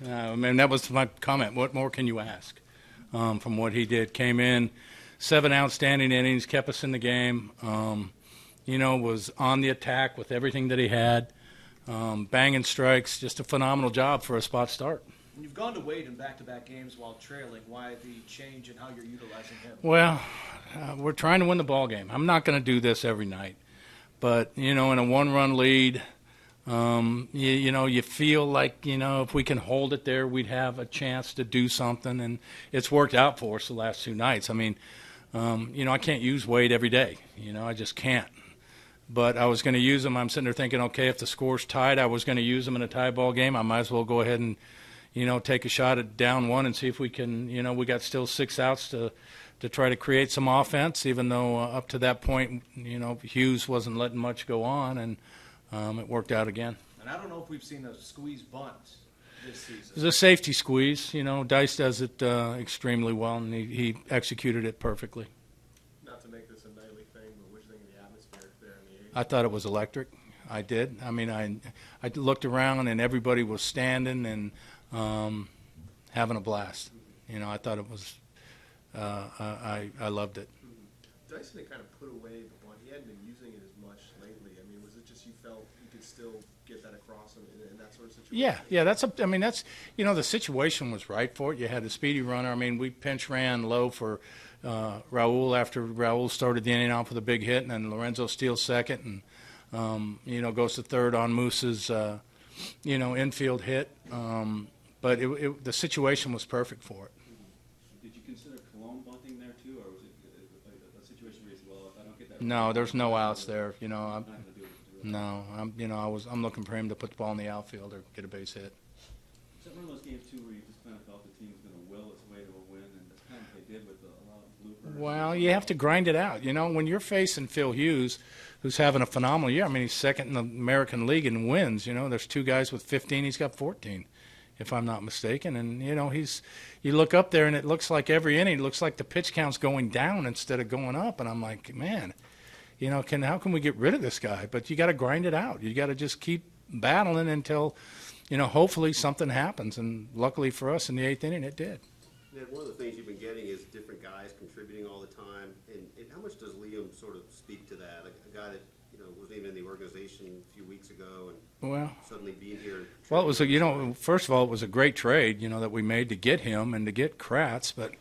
I mean, that was my comment. What more can you ask from what he did? Came in, 7 outstanding innings, kept us in the game, was on the attack with everything that he had, banging strikes, just a phenomenal job for a spot start. You've gone to Wade in back-to-back games while trailing. Why the change in how you're utilizing him? Well, we're trying to win the ball game. I'm not going to do this every night. But, in a 1-run lead, you feel like, if we can hold it there, we'd have a chance to do something. And it's worked out for us the last 2 nights. I mean, I can't use Wade every day. I just can't. But I was going to use him. I'm sitting there thinking, okay, if the score's tied, I was going to use him in a tie ball game. I might as well go ahead and take a shot at down 1 and see if we can, we got still 6 outs to try to create some offense, even though up to that point, Hughes wasn't letting much go on, and it worked out again. And I don't know if we've seen a squeeze bunt this season. It was a safety squeeze. Dice does it extremely well, and he executed it perfectly. Not to make this a nightly thing, but what do you think of the atmosphere there in the 8th? I thought it was electric. I did. I mean, I looked around, and everybody was standing and having a blast. I thought it was I loved it. Dyson had kind of put away the one. He hadn't been using it as much lately. I mean, was it just you felt you could still get that across in that sort of situation? Yeah. That's the situation was right for it. You had the speedy runner. I mean, we pinch ran low for Raul after Raul started the inning off with a big hit, and then Lorenzo steals second, and goes to third on Moose's infield hit. But the situation was perfect for it. Did you consider Cologne bunting there too, or was it a situation where you said, well, if I don't get that? No, there's no outs there. I'm looking for him to put the ball in the outfield or get a base hit. Is that one of those games too where you just kind of felt the team was going to will its way to a win, and that's kind of what they did with a lot of bloopers? Well, you have to grind it out. When you're facing Phil Hughes, who's having a phenomenal year. I mean, he's second in the American League in wins. There's 2 guys with 15. He's got 14. If I'm not mistaken. And, you look up there and it looks like every inning, it looks like the pitch count's going down instead of going up. And I'm like, man, how can we get rid of this guy? But you got to grind it out. You got to just keep battling until, hopefully something happens. And luckily for us in the 8th inning, it did. Ned, one of the things you've been getting is different guys contributing all the time. And how much does Liam sort of speak to that? A guy that, wasn't even in the organization a few weeks ago and suddenly being here. Well, it was first of all, it was a great trade, that we made to get him and to get Kratz. But,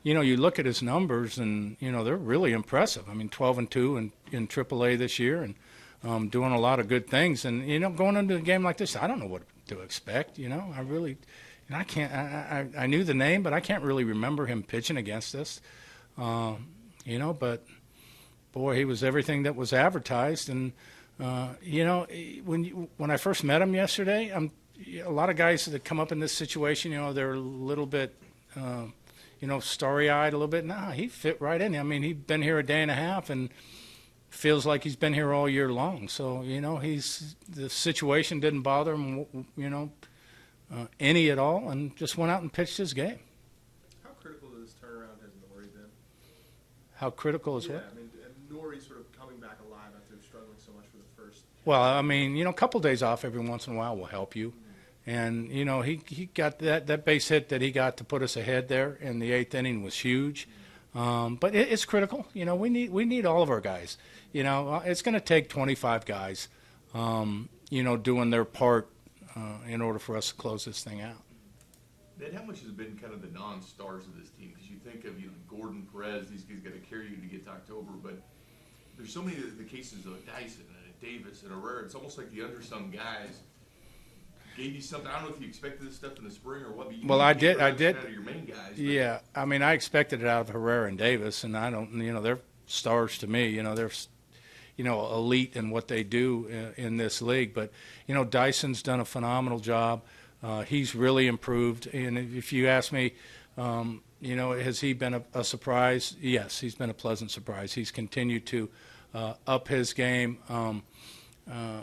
you look at his numbers and, they're really impressive. I mean, 12-2 in AAA this year and doing a lot of good things. And, going into a game like this, I don't know what to expect, I really – and I can't. I knew the name, but I can't really remember him pitching against us. But boy, he was everything that was advertised. And when I first met him yesterday, a lot of guys that come up in this situation, they're a little bit, starry-eyed a little bit. Nah, he fit right in. I mean, he'd been here a day and a half and feels like he's been here all year long. So the situation didn't bother him. Any at all, and just went out and pitched his game. How critical of this turnaround has Nori been? How critical is what? I mean, Nori sort of coming back alive after struggling so much for the first. Well, I mean, a couple days off every once in a while will help you. And, he got that base hit that he got to put us ahead there in the 8th inning was huge. But it's critical. We need all of our guys. It's going to take 25 guys, doing their part in order for us to close this thing out. Ned, how much has been kind of the non-stars of this team? Because you think of Gordon, Perez, these guys got to carry you to get to October, but there's so many of the cases of Dyson and Davis and Herrera. It's almost like the undersung guys gave you something. I don't know if you expected this stuff in the spring or what. But I did. Out of your main guys, yeah, I mean, I expected it out of Herrera and Davis, and I don't. They're stars to me. They're elite in what they do in this league. But, Dyson's done a phenomenal job. He's really improved. And if you ask me, has he been a surprise? Yes, he's been a pleasant surprise. He's continued to up his game. Other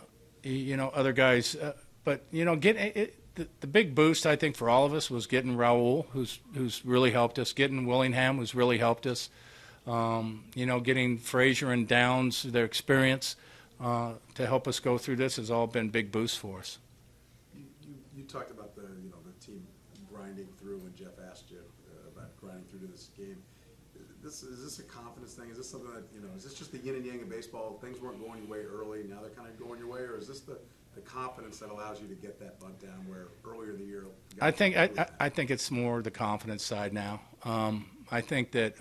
guys. But, the big boost, I think, for all of us was getting Raul, who's really helped us, getting Willingham, who's really helped us. Getting Frazier and Downs, their experience to help us go through this has all been big boosts for us. You talked about the the team grinding through, when Jeff asked you about grinding through to this game. Is this a confidence thing? Is this something that, is this just the yin and yang of baseball? Things weren't going your way early, now they're kind of going your way, or is this the confidence that allows you to get that bunt down where earlier in the year? I think it's more the confidence side now. I think that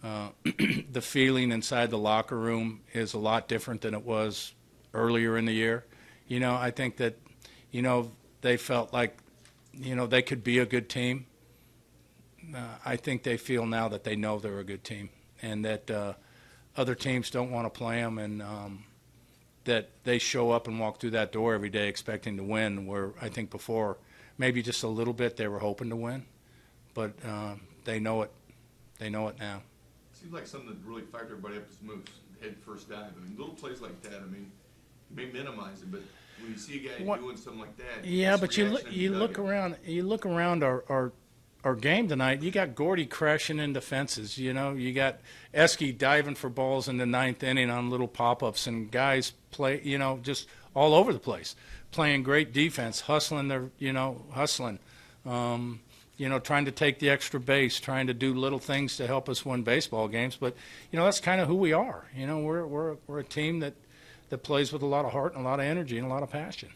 the feeling inside the locker room is a lot different than it was earlier in the year. I think that, they felt like, they could be a good team. I think they feel now that they know they're a good team, and that other teams don't want to play them, and that they show up and walk through that door every day expecting to win, where I think before, maybe just a little bit, they were hoping to win. But they know it. They know it now. Seems like something that really fired everybody up is Moose, head first dive. I mean, little plays like that, you may minimize it, but when you see a guy doing something like that, yeah, but you look around our game tonight. You got Gordy crashing into fences. You got Esky diving for balls in the ninth inning on little pop-ups, and guys play, just all over the place, playing great defense, hustling. Trying to take the extra base, trying to do little things to help us win baseball games. But that's kind of who we are. We're a team that plays with a lot of heart and a lot of energy and a lot of passion.